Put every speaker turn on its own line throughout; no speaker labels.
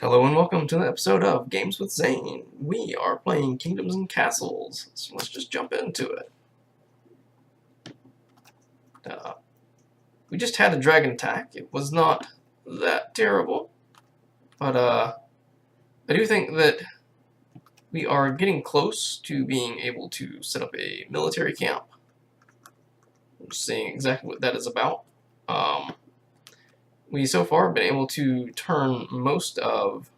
Hello and welcome to the episode of Games with Zane. We are playing Kingdoms and Castles, so let's just jump into it. We just had a dragon attack. It was not that terrible, but I do think that we are getting close to being able to set up a military camp. I'm just seeing exactly what that is about. We so far have been able to turn most of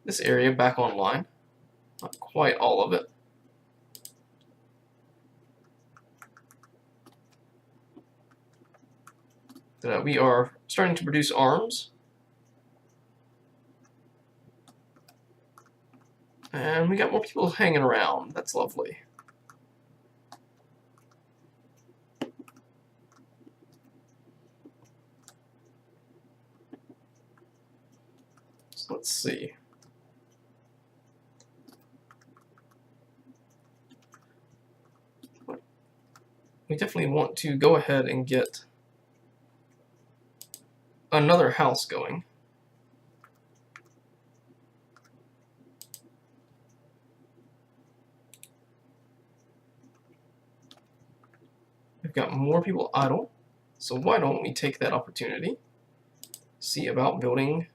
this area back online. Not quite all of it. We are starting to produce arms. And we got more people hanging around. That's lovely. So let's see. We definitely want to go ahead and get another house going. We've got more people idle, so why don't we take that opportunity, see about building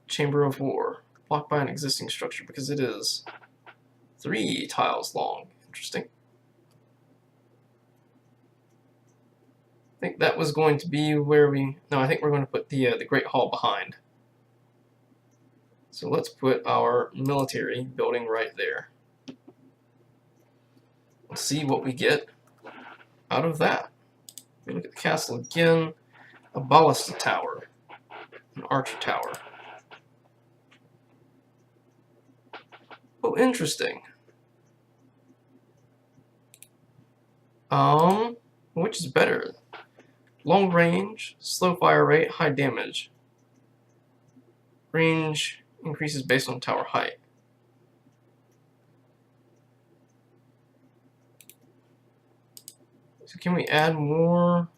Chamber of War, blocked by an existing structure, because it is 3 tiles long. Interesting. I think that was going to be where we... No, I think we're going to put the Great Hall behind. So let's put our military building right there. Let's see what we get out of that. We look at the castle again. A ballista tower. An archer tower. Oh, interesting. Which is better? Long range, slow fire rate, high damage. Range increases based on tower height. So can we add more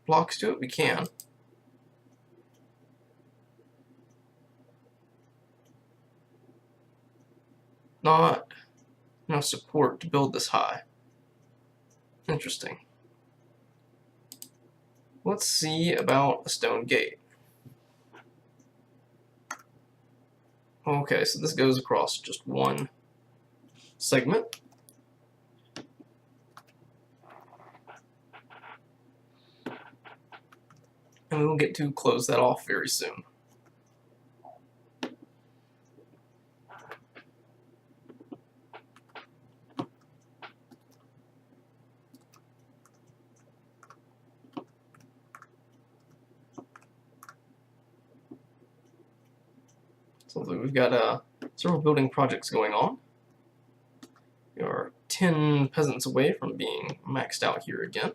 blocks to it? We can. Not enough support to build this high. Interesting. Let's see about a stone gate. Okay, so this goes across just one segment. And we will get to close that off very soon. So we've got several building projects going on. We are 10 peasants away from being maxed out here again.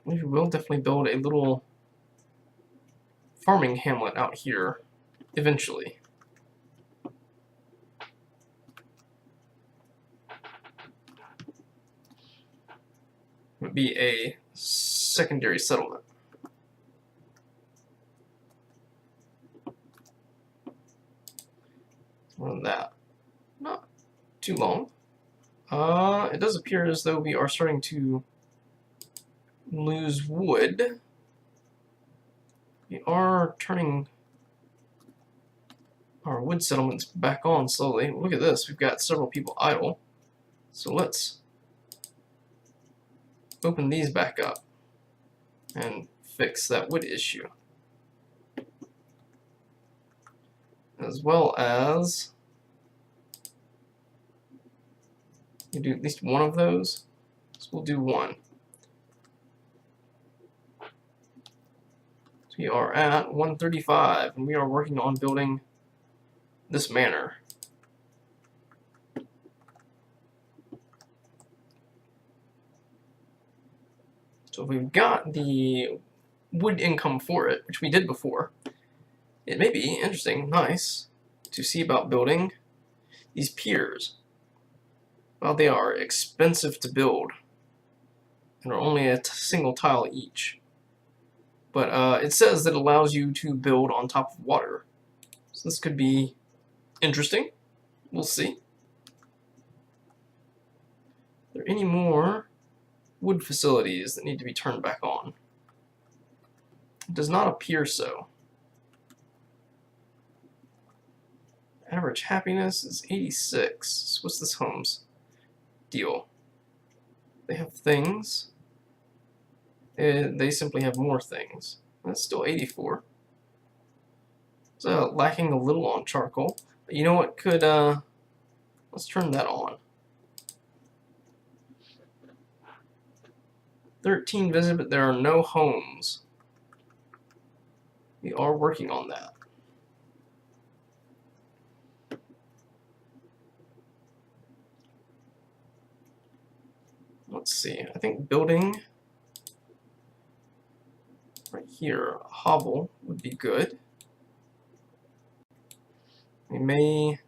We will definitely build a little farming hamlet out here eventually. It would be a secondary settlement. More than that. Not too long. It does appear as though we are starting to lose wood. We are turning our wood settlements back on slowly. Look at this, we've got several people idle. So let's open these back up and fix that wood issue. As well as you do at least one of those. So we'll do one. So we are at 135 and we are working on building this manor. So if we've got the wood income for it, which we did before, it may be interesting, nice, to see about building these piers. Well, they are expensive to build and are only a single tile each. But it says that it allows you to build on top of water. So this could be interesting. We'll see. Are there any more wood facilities that need to be turned back on? It does not appear so. Average happiness is 86. So what's this home's deal? They have things. They simply have more things. That's still 84. So lacking a little on charcoal. But you know what could, let's turn that on. 13 visit, but there are no homes. We are working on that. Let's see, I think building right here, a hovel would be good. We may,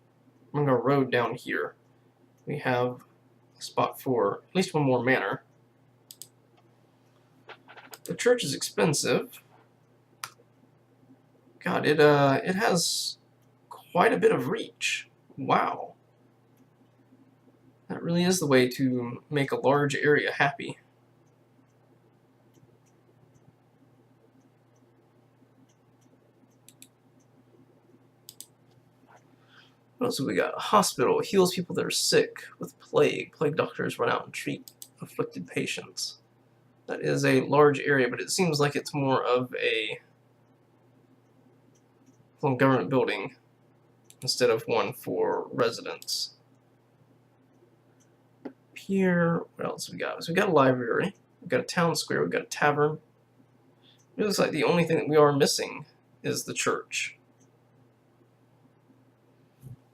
I'm going to road down here. We have a spot for at least one more manor. The church is expensive. God, it has quite a bit of reach. Wow. That really is the way to make a large area happy. What else have we got? A hospital heals people that are sick with plague. Plague doctors run out and treat afflicted patients. That is a large area, but it seems like it's more of a government building instead of one for residents. Here, what else we got? So we got a library, we've got a town square, we've got a tavern. It looks like the only thing that we are missing is the church.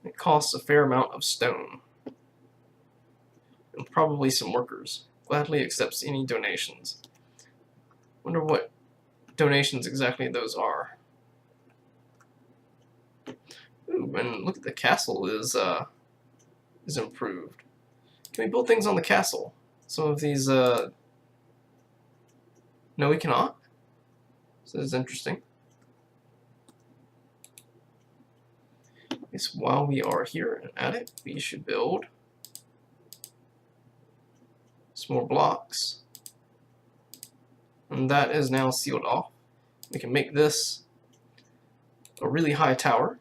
It costs a fair amount of stone. And probably some workers. Gladly accepts any donations. Wonder what donations exactly those are. Ooh, and look at the castle is improved. Can we build things on the castle? Some of these, no, we cannot. So this is interesting. I guess while we are here and at it, we should build some more blocks. And that is now sealed off. We can make this a really high tower.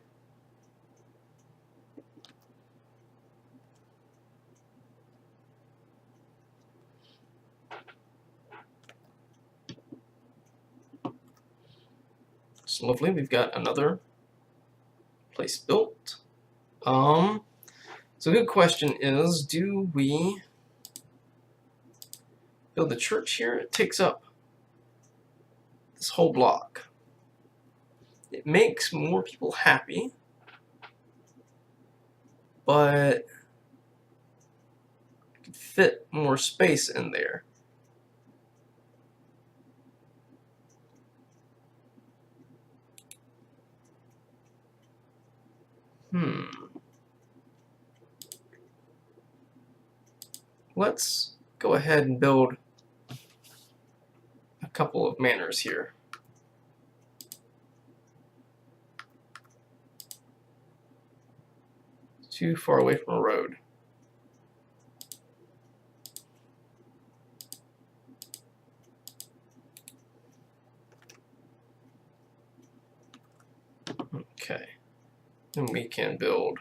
It's lovely. We've got another place built. So a good question is, do we build the church here? It takes up this whole block. It makes more people happy, but it could fit more space in there. Let's go ahead and build a couple of manors here. Too far away from a road. Okay. Then we can build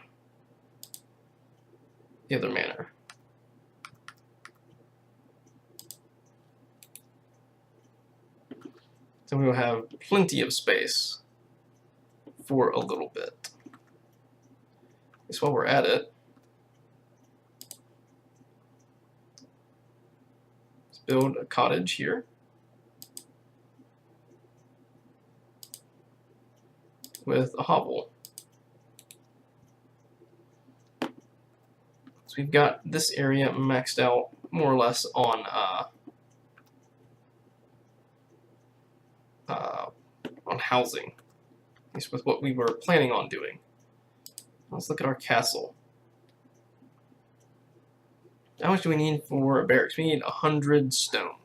the other manor. So we will have plenty of space for a little bit. So while we're at it, let's build a cottage here. With a hovel. So we've got this area maxed out more or less on housing, at least with what we were planning on doing. Let's look at our castle. How much do we need for a barracks? We need 100 stone.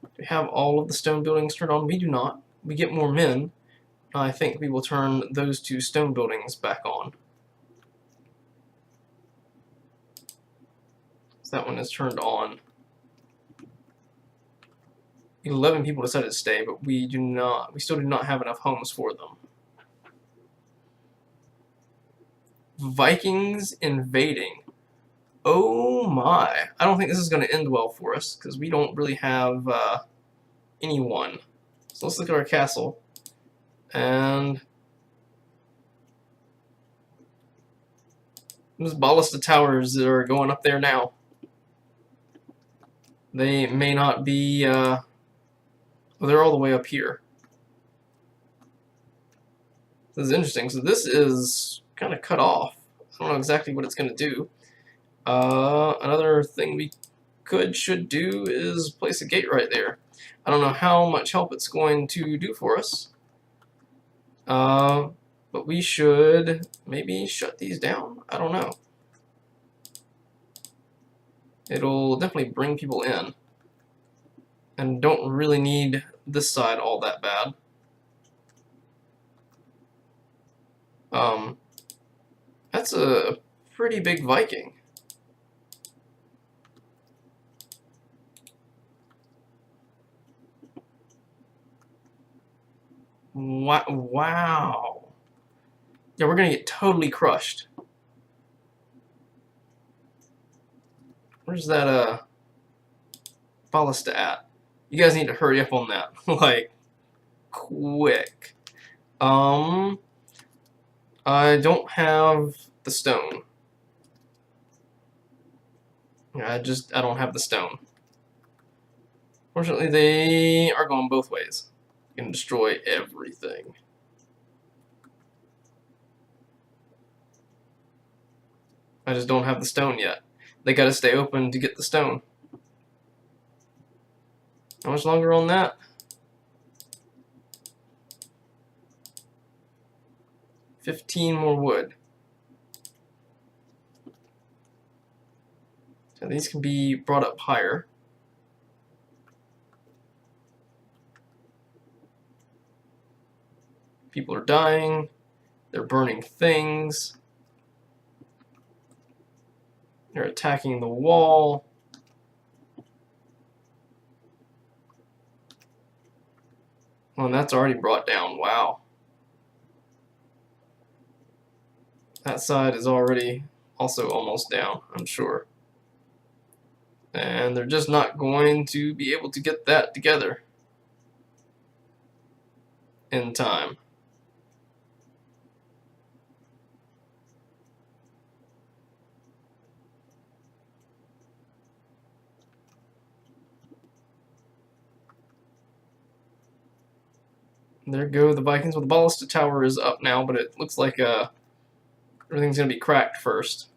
Do we have all of the stone buildings turned on? We do not. We get more men. I think we will turn those 2 stone buildings back on. So that one is turned on. 11 people decided to stay, but we still do not have enough homes for them. Vikings invading. Oh my. I don't think this is going to end well for us, because we don't really have anyone. So let's look at our castle. And those ballista towers that are going up there now. They may not be, well, they're all the way up here. This is interesting. So this is kind of cut off. I don't know exactly what it's going to do. Another thing we should do is place a gate right there. I don't know how much help it's going to do for us. But we should maybe shut these down. I don't know. It'll definitely bring people in. And don't really need this side all that bad. That's a pretty big Viking. Wow. Yeah, we're gonna get totally crushed. Where's that ballista at? You guys need to hurry up on that. Like, quick. I don't have the stone. I don't have the stone. Fortunately, they are going both ways. You can destroy everything. I just don't have the stone yet. They gotta stay open to get the stone. How much longer on that? 15 more wood. So these can be brought up higher. People are dying. They're burning things. They're attacking the wall. Well, and that's already brought down. Wow. That side is already also almost down, I'm sure. And they're just not going to be able to get that together in time. There go the Vikings. Well, the ballista tower is up now, but it looks like everything's going to be cracked first.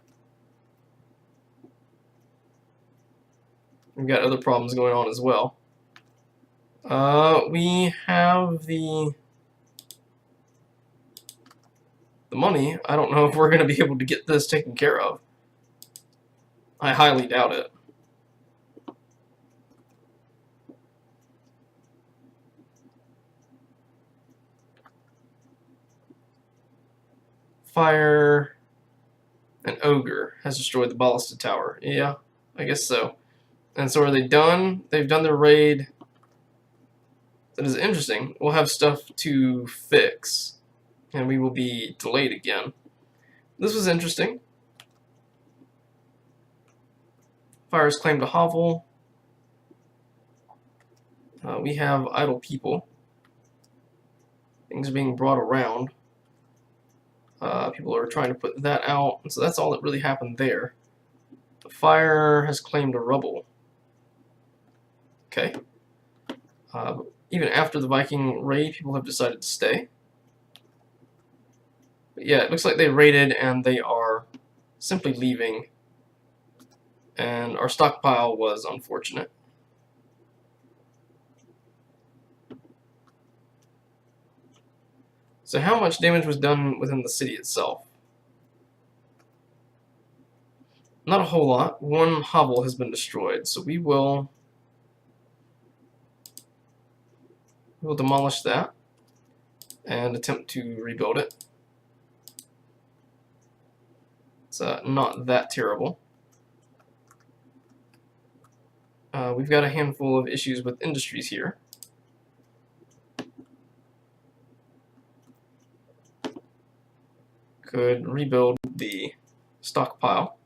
We've got other problems going on as well. We have the money. I don't know if we're going to be able to get this taken care of. I highly doubt it. Fire. An ogre has destroyed the ballista tower. Yeah, I guess so. And so are they done? They've done their raid. That is interesting. We'll have stuff to fix. And we will be delayed again. This was interesting. Fire's claimed a hovel. We have idle people. Things are being brought around. People are trying to put that out. And so that's all that really happened there. The fire has claimed a rubble. Okay. Even after the Viking raid, people have decided to stay. But yeah, it looks like they raided and they are simply leaving. And our stockpile was unfortunate. So how much damage was done within the city itself? Not a whole lot. One hovel has been destroyed, so we'll demolish that and attempt to rebuild it. It's not that terrible. We've got a handful of issues with industries here. Could rebuild the stockpile.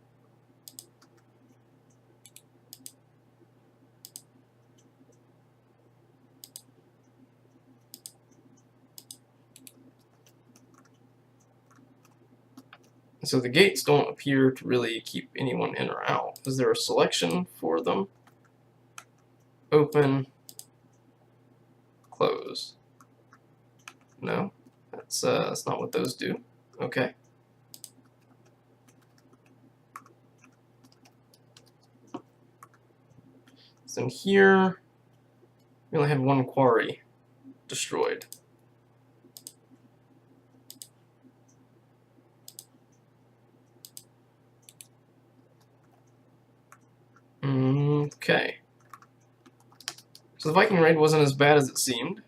So the gates don't appear to really keep anyone in or out. Is there a selection for them? Open, close. No, that's not what those do. Okay. So in here, we only had one quarry destroyed. Okay. So the Viking raid wasn't as bad as it seemed.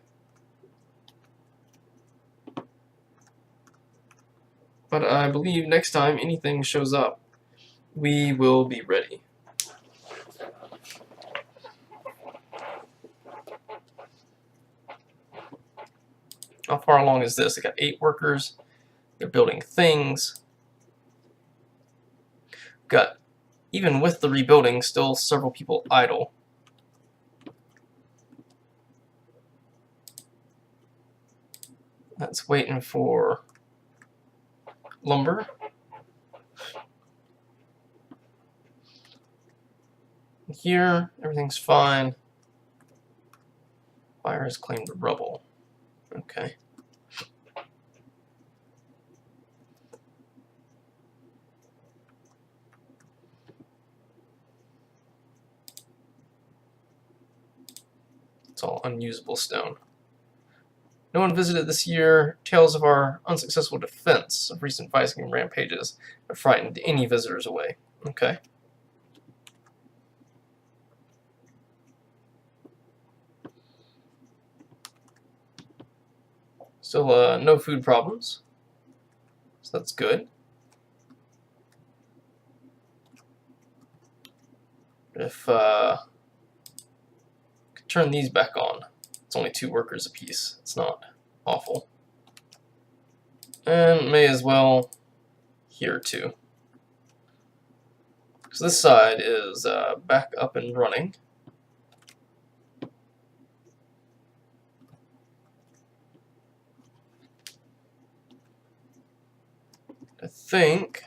But I believe next time anything shows up, we will be ready. How far along is this? I got 8 workers. They're building things. Got, even with the rebuilding, still several people idle. That's waiting for lumber. Here, everything's fine. Fire has claimed the rubble. Okay. It's all unusable stone. No one visited this year. Tales of our unsuccessful defense of recent Viking rampages have frightened any visitors away. Okay. Still no food problems. So that's good. If could turn these back on. It's only 2 workers apiece. It's not awful. And may as well here too. So this side is back up and running. I think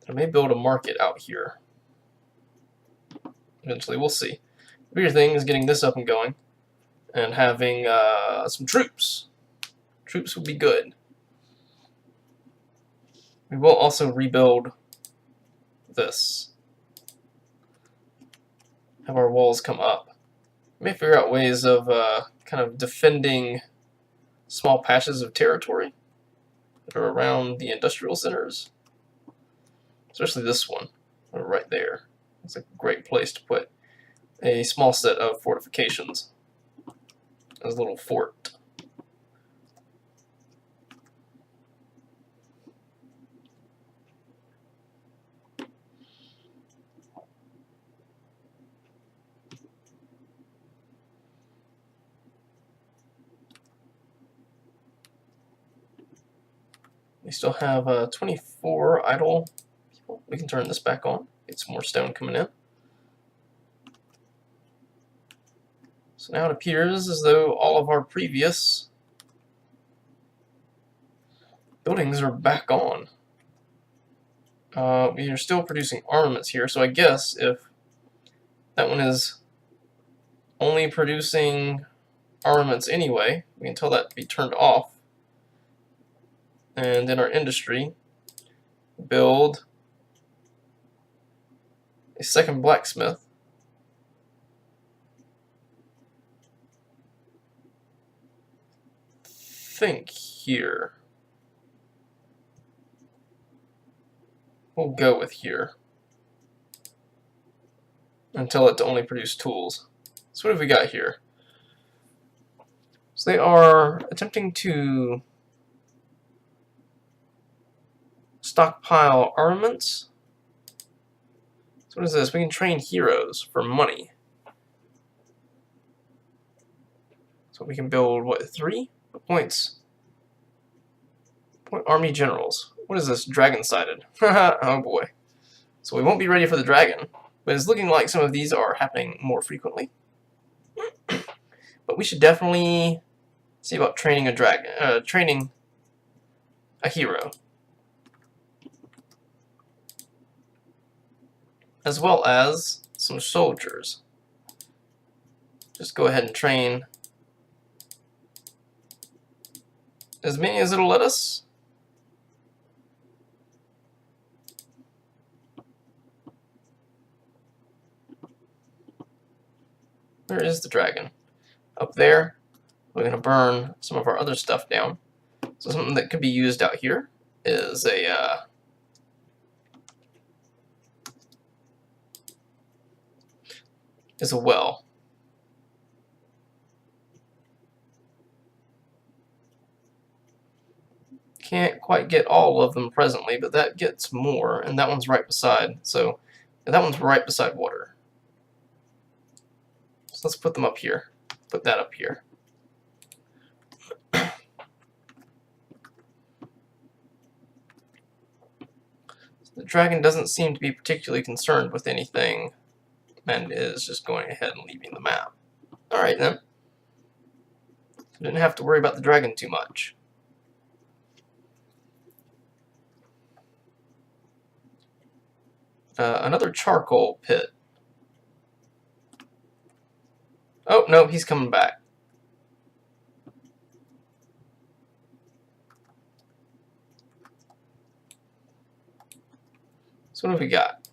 I may build a market out here. Eventually, we'll see. The bigger thing is getting this up and going and having some troops. Troops would be good. We will also rebuild this. Have our walls come up. We may figure out ways of kind of defending small patches of territory that are around the industrial centers. Especially this one, right there. It's a great place to put a small set of fortifications as a little fort. We still have 24 idle people. We can turn this back on. Get some more stone coming in. So now it appears as though all of our previous buildings are back on. We are still producing armaments here, so I guess if that one is only producing armaments anyway, we can tell that to be turned off. And in our industry, build a second blacksmith. Think here. we'll go with here and tell it to only produce tools. So what have we got here? So they are attempting to stockpile armaments. So what is this? We can train heroes for money. So we can build, what, 3 points? Point army generals. What is this? Dragon-sided. Oh boy. So we won't be ready for the dragon, but it's looking like some of these are happening more frequently. But we should definitely see about training a dragon, training a hero, as well as some soldiers. Just go ahead and train as many as it'll let us. Where is the dragon? Up there. We're going to burn some of our other stuff down. So something that could be used out here is a well. Can't quite get all of them presently, but that gets more, and that one's right beside. So that one's right beside water. So let's put them up here. Put that up here. The dragon doesn't seem to be particularly concerned with anything and is just going ahead and leaving the map. Alright then. Didn't have to worry about the dragon too much. Another charcoal pit. Oh, no, he's coming back. So what have we got?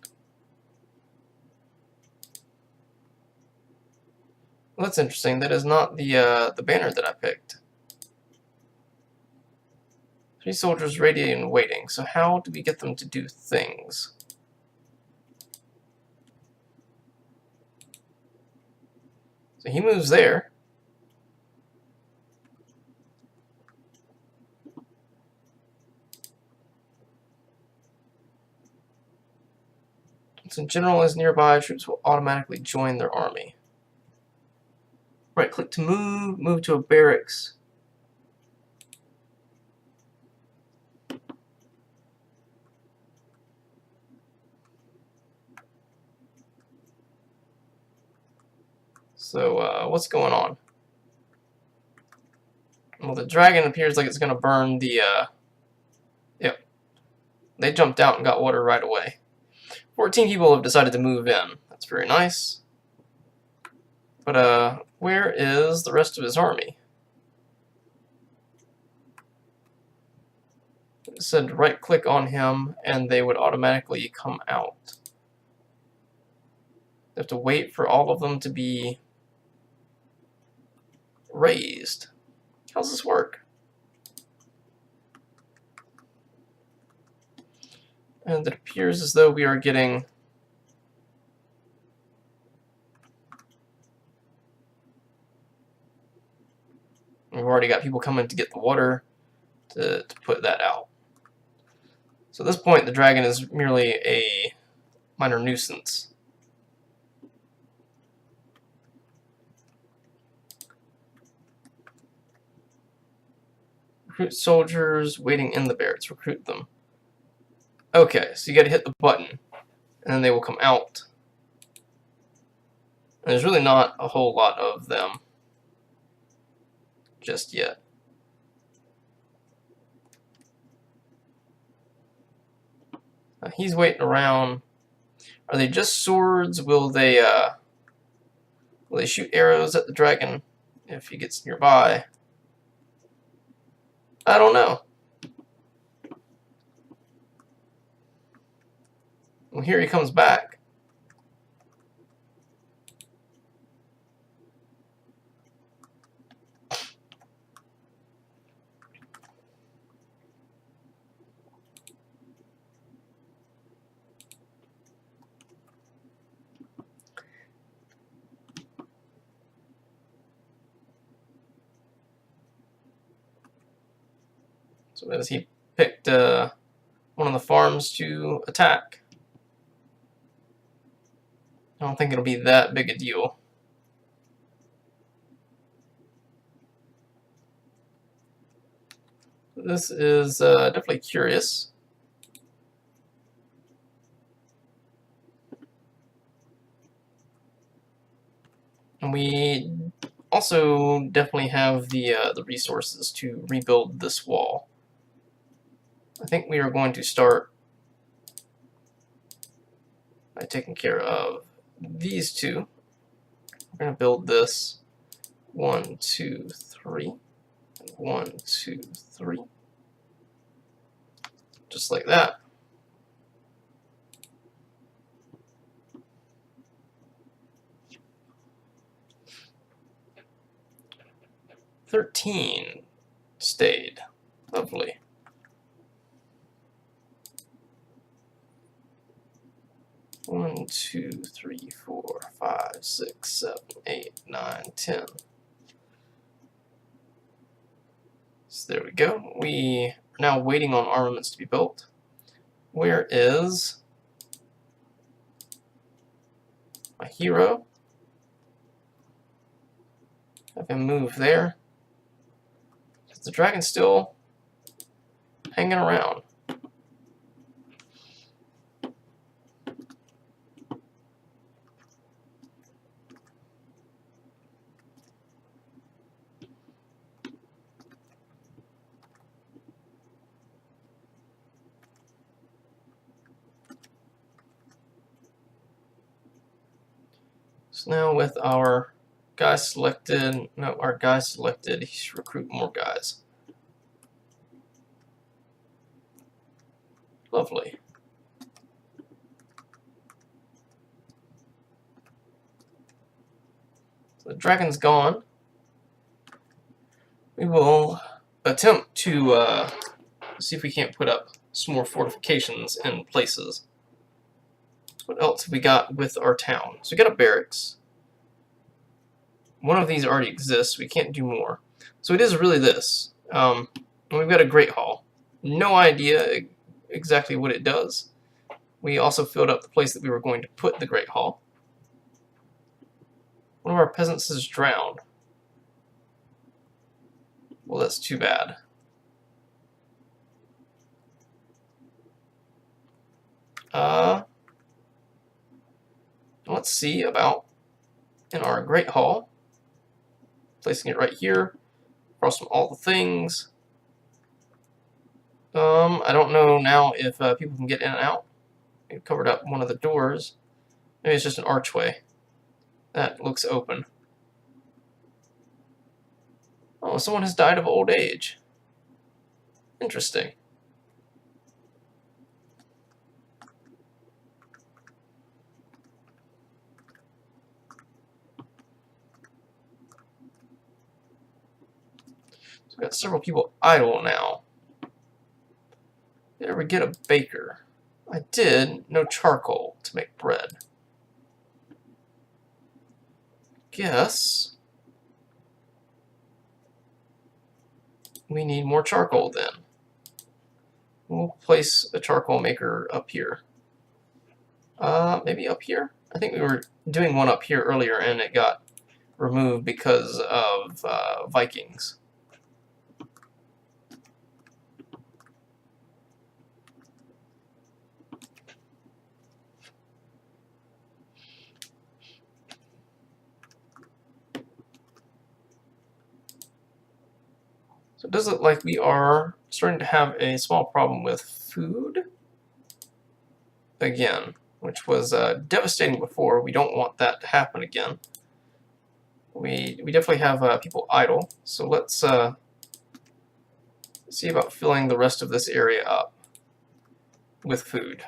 Well, that's interesting. That is not the banner that I picked. 3 soldiers ready and waiting. So how do we get them to do things? So he moves there. So general is nearby, troops will automatically join their army. Right click to move to a barracks. So what's going on? Well, the dragon appears like it's going to burn the, yep. They jumped out and got water right away. 14 people have decided to move in. That's very nice. But, where is the rest of his army? It said right-click on him, and they would automatically come out. They have to wait for all of them to be raised. How does this work? And it appears as though we are getting we've already got people coming to get the water to put that out. So at this point, the dragon is merely a minor nuisance. Recruit soldiers waiting in the barracks. Recruit them. Okay, so you gotta hit the button, and then they will come out. And there's really not a whole lot of them just yet. He's waiting around. Are they just swords? Will they shoot arrows at the dragon if he gets nearby? I don't know. Well, here he comes back. So as he picked one of the farms to attack, I don't think it'll be that big a deal. This is definitely curious. And we also definitely have the resources to rebuild this wall. I think we are going to start by taking care of these two. We're going to build this 1, 2, 3, 1, 2, 3, just like that. $13 stayed. Lovely. One, 2, 3, 4, 5, 6, 7, 8, 9, 10. So there we go. We are now waiting on armaments to be built. Where is my hero? Have him move there. Is the dragon still hanging around? So now with our guys selected, he should recruit more guys. Lovely. So the dragon's gone. We will attempt to see if we can't put up some more fortifications in places. What else have we got with our town? So we got a barracks. One of these already exists. We can't do more. So it is really this. And we've got a great hall. No idea exactly what it does. We also filled up the place that we were going to put the great hall. One of our peasants is drowned. Well, that's too bad. Let's see about in our great hall. Placing it right here, across from all the things. I don't know now if people can get in and out. We've covered up one of the doors. Maybe it's just an archway. That looks open. Oh, someone has died of old age. Interesting. So we've got several people idle now. Did I ever get a baker? I did. No charcoal to make bread. Guess we need more charcoal then. We'll place a charcoal maker up here. Maybe up here? I think we were doing one up here earlier and it got removed because of Vikings. So it does look like we are starting to have a small problem with food again, which was devastating before. We don't want that to happen again. We definitely have people idle, so let's see about filling the rest of this area up with food.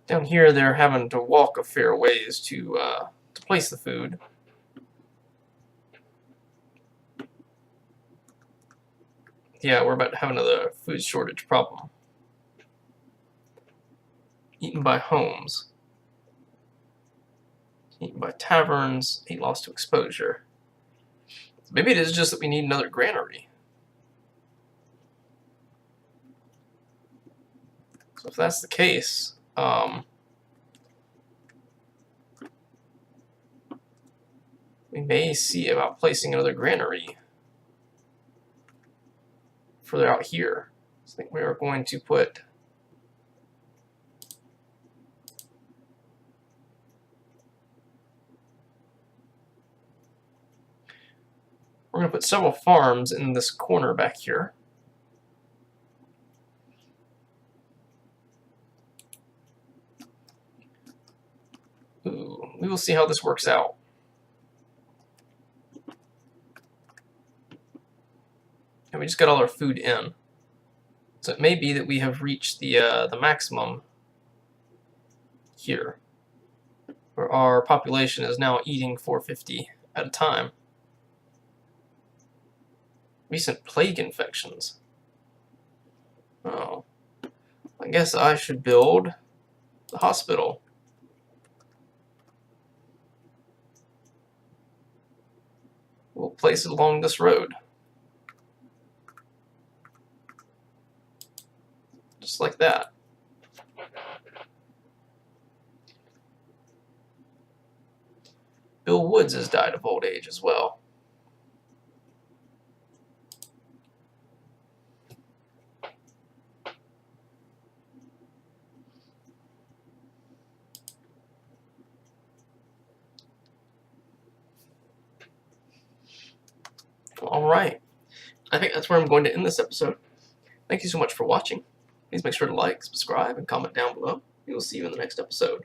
Down here, they're having to walk a fair ways to place the food. Yeah, we're about to have another food shortage problem. Eaten by homes. Eaten by taverns. 8 lost to exposure. Maybe it is just that we need another granary. So if that's the case, we may see about placing another granary further out here. So I think we are going to put several farms in this corner back here. Ooh, we will see how this works out. And we just got all our food in. So it may be that we have reached the maximum here, where our population is now eating 450 at a time. Recent plague infections. Oh. I guess I should build the hospital. We'll place it along this road. Just like that. Bill Woods has died of old age as well. Alright, I think that's where I'm going to end this episode. Thank you so much for watching. Please make sure to like, subscribe, and comment down below. We will see you in the next episode.